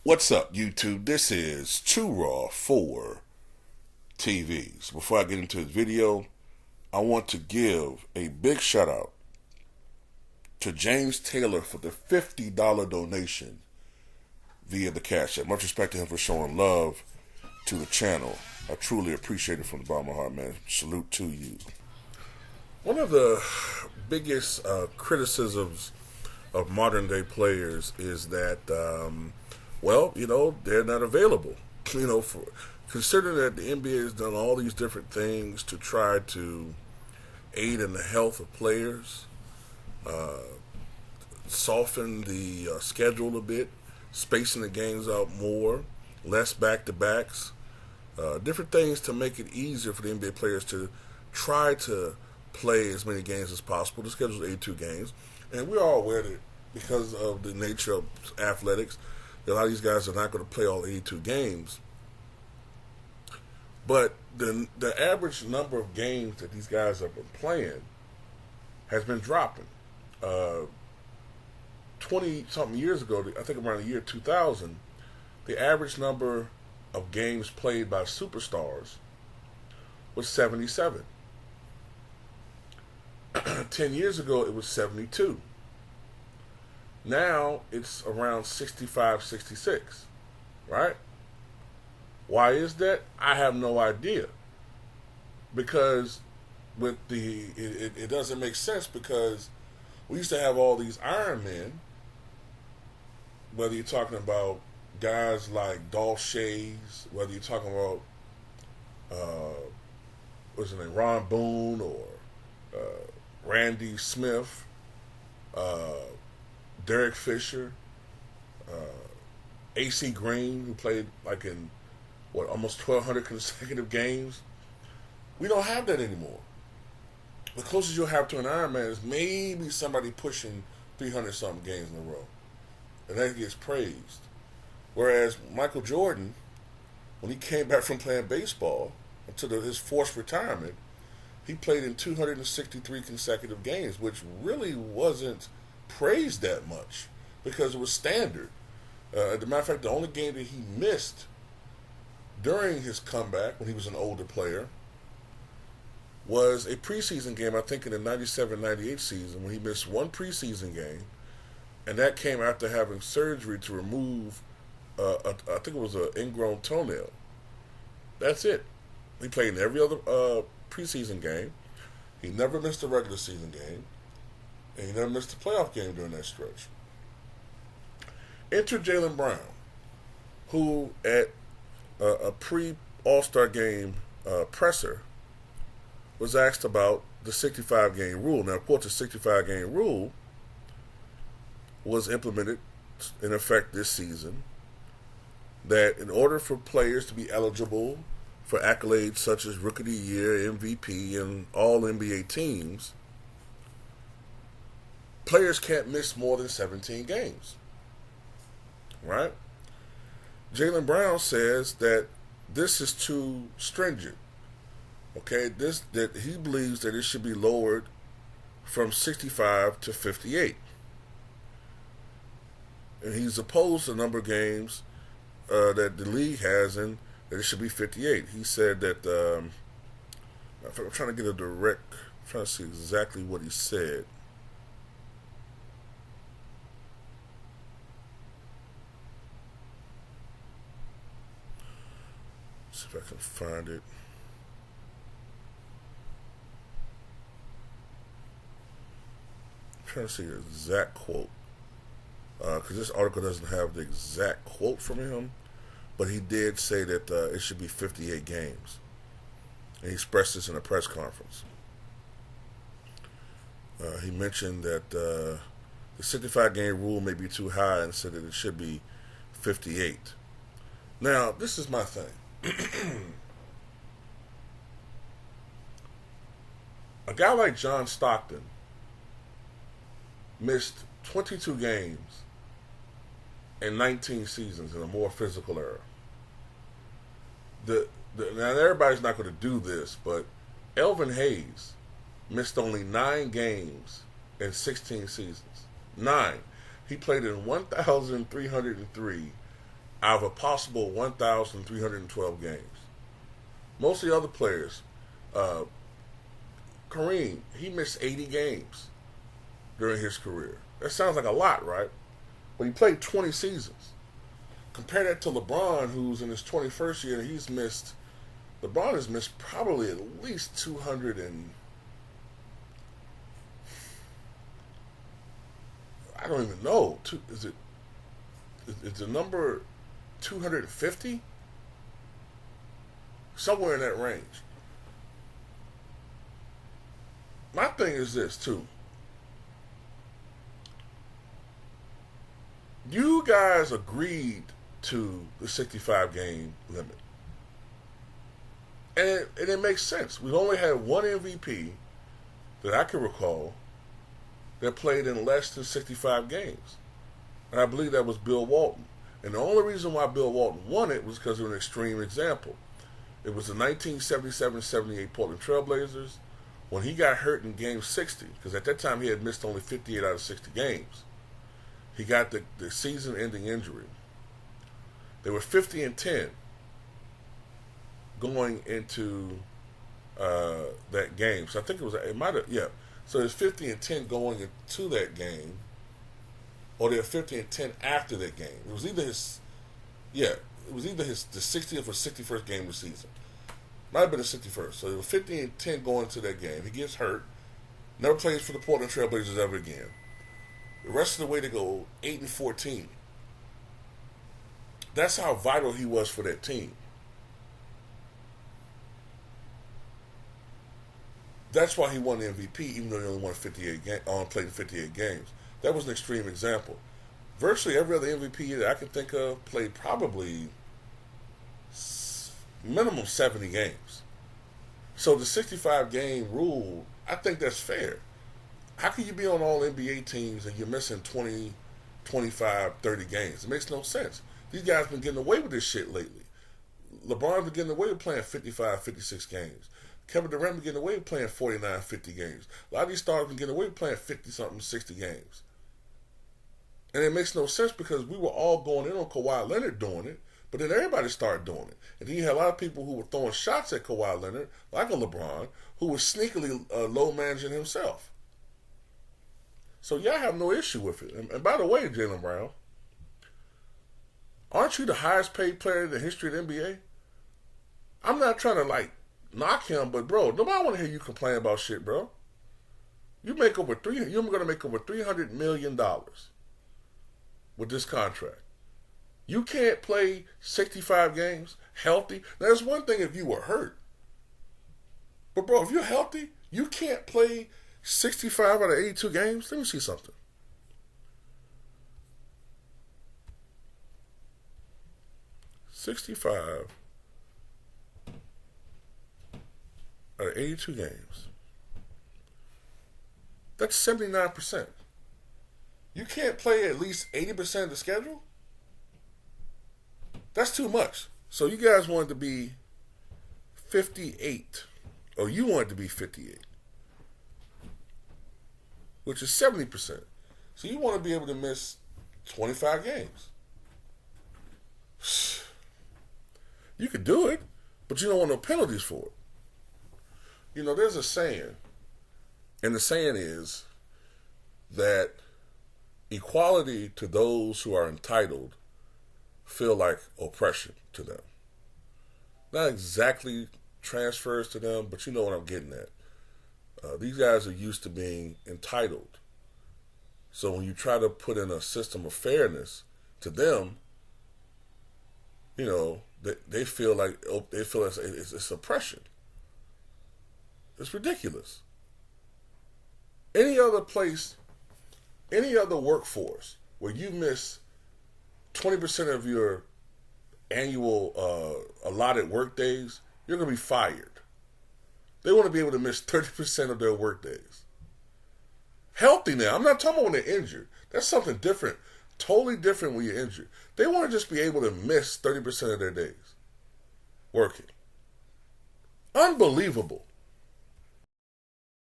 What's up, YouTube? This is Too Raw for TVs. Before I get into this video, I want to give a big shout out to James Taylor for the $50 donation via the Cash App. Much respect to him for showing love to the channel. I truly appreciate it from the bottom of my heart, man. Salute to you. One of the biggest criticisms of modern day players is that, they're not available. Considering that the NBA has done all these different things to try to aid in the health of players, soften the schedule a bit, spacing the games out more, less back-to-backs, different things to make it easier for the NBA players to try to play as many games as possible. The schedule is 82 games, and we're all aware that because of the nature of athletics, a lot of these guys are not going to play all 82 games. But the average number of games that these guys have been playing has been dropping. 20-something years ago, I think around the year 2000, the average number of games played by superstars was 77. 10 years ago, it was 72. Now, it's around 65, 66, right? Why is that? I have no idea. Because it doesn't make sense, because we used to have all these Iron Men, whether you're talking about guys like Dolph Shays, whether you're talking about, what's his name, Ron Boone, or Randy Smith, Derek Fisher, AC Green, who played like in almost 1,200 consecutive games. We don't have that anymore. The closest you'll have to an Iron Man is maybe somebody pushing 300-something games in a row, and that gets praised. Whereas Michael Jordan, when he came back from playing baseball until his forced retirement, he played in 263 consecutive games, which really wasn't praised that much because it was standard. As a matter of fact, the only game that he missed during his comeback, when he was an older player, was a preseason game, I think in the 97-98 season, when he missed one preseason game, and that came after having surgery to remove, I think it was an ingrown toenail. That's it. He played in every other preseason game. He never missed a regular season game, and he never missed a playoff game during that stretch. Enter Jaylen Brown, who at a pre-All-Star game presser was asked about the 65-game rule. Now, of course, the 65-game rule was implemented in effect this season, that in order for players to be eligible for accolades such as Rookie of the Year, MVP, and all NBA teams, players can't miss more than 17 games, right? Jaylen Brown says that this is too stringent. Okay, that he believes that it should be lowered from 65 to 58. And he's opposed to the number of games that the league has, and that it should be 58. He said that, I'm trying to get I'm trying to see exactly what he said. See if I can find it. I'm trying to see the exact quote, because this article doesn't have the exact quote from him, but he did say that it should be 58 games, and he expressed this in a press conference. He mentioned that the 65-game rule may be too high, and said that it should be 58. Now, this is my thing. A guy like John Stockton missed 22 games in 19 seasons in a more physical era. Now, everybody's not going to do this, but Elvin Hayes missed only 9 games in 16 seasons. 9. He played in 1,303 out of a possible 1,312 games. Most of the other players, uh, Kareem, he missed 80 games during his career. That sounds like a lot, right? But he played 20 seasons. Compare that to LeBron, who's in his 21st year, and LeBron has missed probably at least 200 and, I don't even know. Is the number 250? Somewhere in that range. My thing is this, too. You guys agreed to the 65 game limit. And it makes sense. We've only had one MVP that I can recall that played in less than 65 games. And I believe that was Bill Walton. And the only reason why Bill Walton won it was because of an extreme example. It was the 1977-78 Portland Trailblazers when he got hurt in Game 60, because at that time he had missed only 58 out of 60 games. He got the season-ending injury. They were 50-10 going into that game. So I think it might have, yeah. So it's 50-10 going into that game, or they're 50-10 after that game. It was either the 60th or 61st game of the season. Might have been the 61st. So they were 50-10 going into that game. He gets hurt, never plays for the Portland Trailblazers ever again. The rest of the way they go 8-14. That's how vital he was for that team. That's why he won the MVP, even though he only played in 58 games. That was an extreme example. Virtually every other MVP that I can think of played probably minimum 70 games. So the 65 game rule, I think that's fair. How can you be on all NBA teams and you're missing 20, 25, 30 games? It makes no sense. These guys have been getting away with this shit lately. LeBron's been getting away with playing 55, 56 games. Kevin Durant been getting away with playing 49, 50 games. A lot of these stars been getting away with playing 50-something, 60 games. And it makes no sense because we were all going in on Kawhi Leonard doing it, but then everybody started doing it. And then you had a lot of people who were throwing shots at Kawhi Leonard, like a LeBron, who was sneakily low managing himself. So y'all have no issue with it. And by the way, Jaylen Brown, aren't you the highest paid player in the history of the NBA? I'm not trying to knock him, but bro, nobody want to hear you complain about shit, bro. You're going to make over $300 million with this contract. You can't play 65 games healthy. Now, there's one thing if you were hurt. But bro, if you're healthy, you can't play 65 out of 82 games. Let me see something. $65 out of 82 games. That's 79%. You can't play at least 80% of the schedule? That's too much. So you guys wanted to be 58. Or you wanted to be 58. Which is 70%. So you want to be able to miss 25 games. You could do it, but you don't want no penalties for it. You know, there's a saying, and the saying is that equality to those who are entitled feel like oppression to them. Not exactly transfers to them, but you know what I'm getting at. These guys are used to being entitled. So when you try to put in a system of fairness to them, you know, they feel it's oppression. It's ridiculous. Any other place, any other workforce where you miss 20% of your annual allotted work days, you're going to be fired. They want to be able to miss 30% of their work days. Healthy now. I'm not talking about when they're injured. That's something different. Totally different when you're injured. They want to just be able to miss 30% of their days working. Unbelievable.